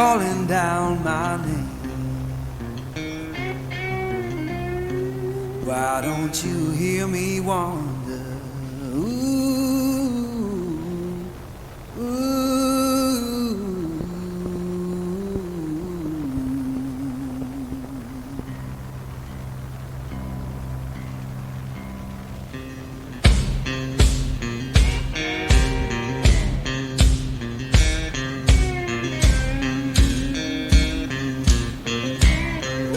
calling down my name. Why don't you hear me wonder? Ooh, ooh.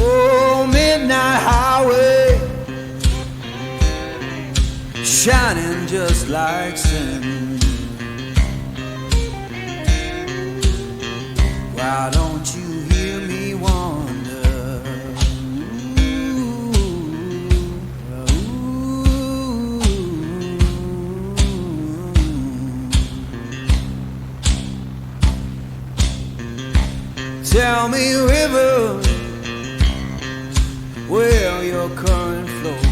Oh, midnight highway, shining just like sin. Why don't you hear me wonder? Ooh, ooh. Tell me, river, where your current flows.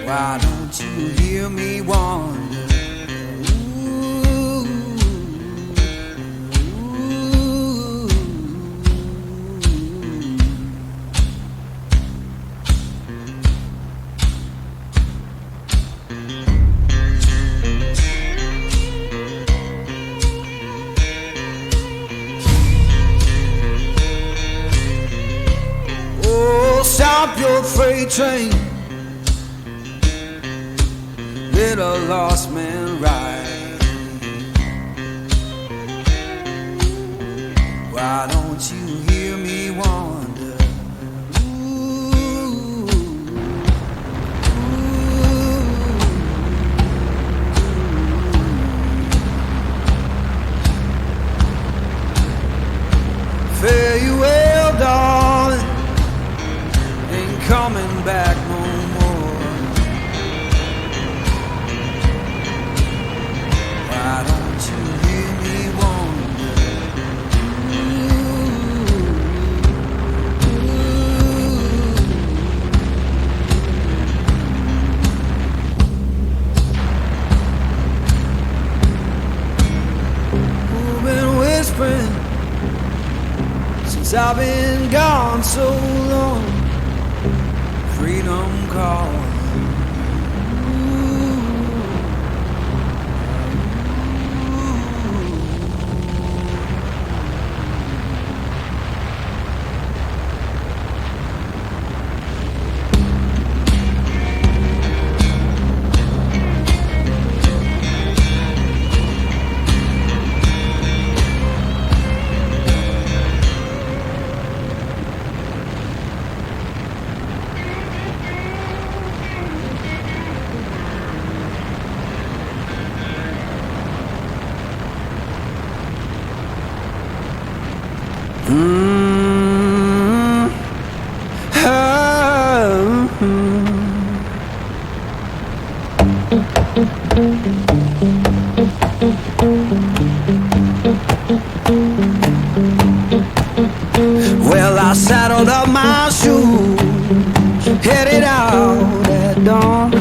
Why don't you hear me wonder? Ooh, ooh. Oh, stop your freight train, let a lost man ride. Why don't you hear me wonder? Ooh, ooh. Fare you well, darling, ain't coming back no more. Why don't you hear me wonder? Ooh, been whispering since I've been gone so long. Freedom calling. Well, I saddled up my shoes, headed out at dawn.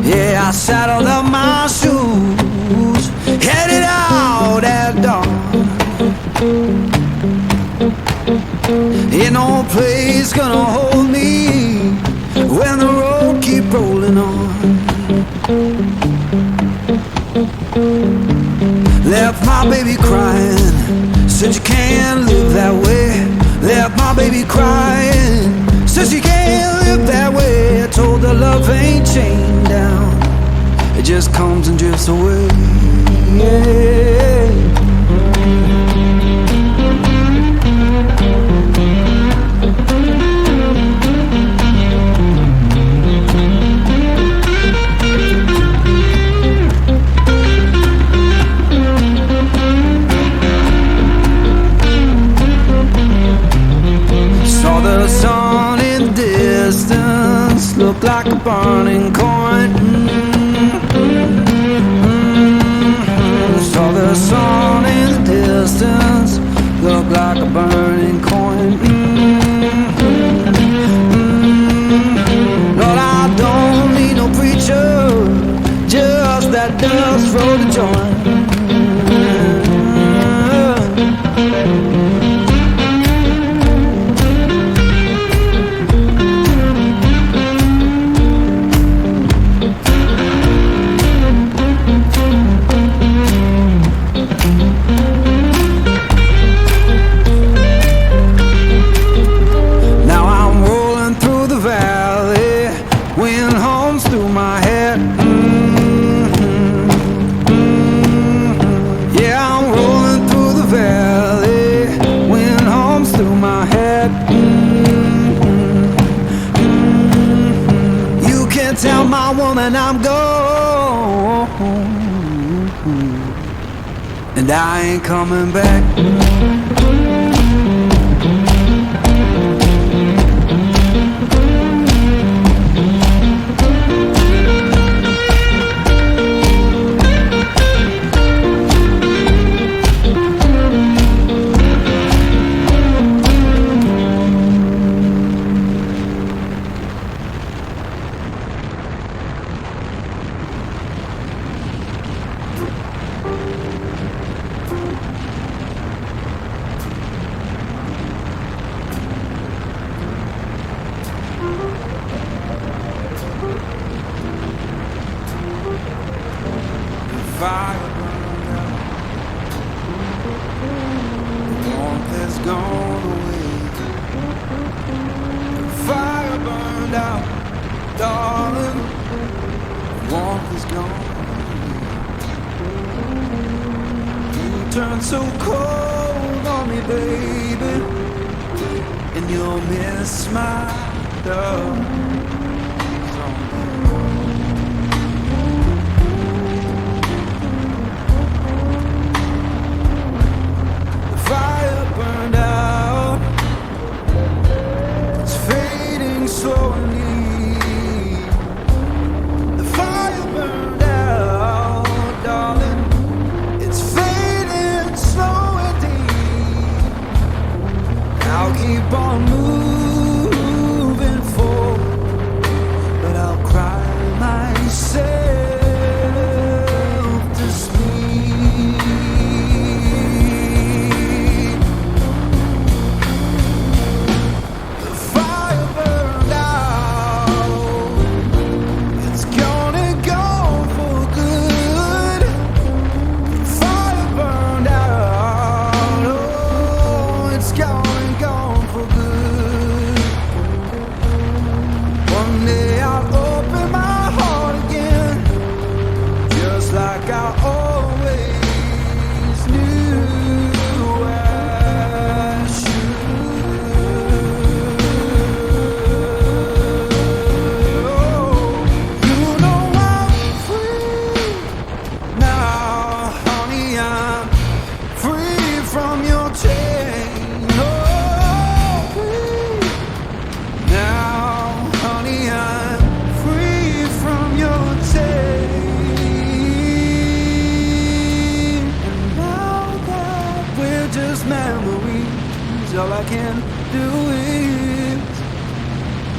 Yeah, I saddled up my shoes, headed out at dawn. Ain't no place gonna hold me when the road keep rolling on. Left my baby crying, said you can't live that way. Left my baby crying, said she can't live that way. I told her love ain't chained down, it just comes and drifts away. Yeah. Saw the sun in distance, looked like a burning coin. Saw the that dust, roll the joint. Now I'm rolling through the valley, wind hums through my head. Yeah, I'm rolling through the valley, wind hums through my head. You can't tell my woman I'm gone, and I ain't coming back. Fire burned out, the warmth has gone away. Fire burned out, darling, the warmth is gone. You turned so cold on me, baby, and you'll miss my love. Fire burned out, it's fading slowly. The fire burned out, darling, it's fading slow indeed. I'll keep on moving forward, but I'll cry myself to sleep. All I can do is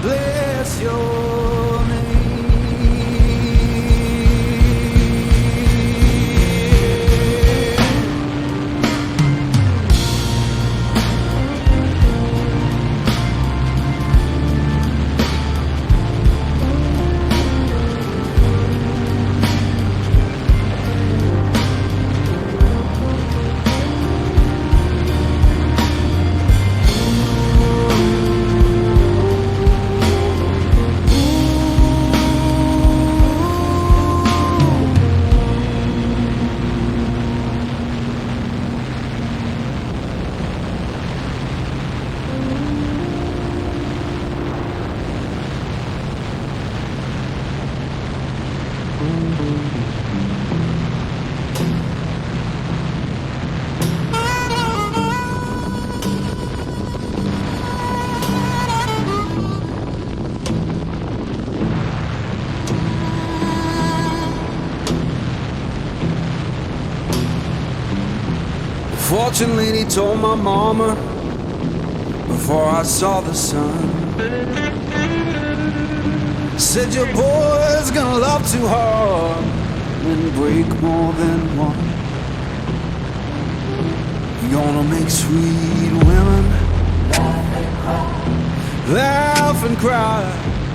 bless your name. Fortunately, he told my mama before I saw the sun. Said your boy's gonna love too hard and break more than one. You're gonna make sweet women laugh and cry.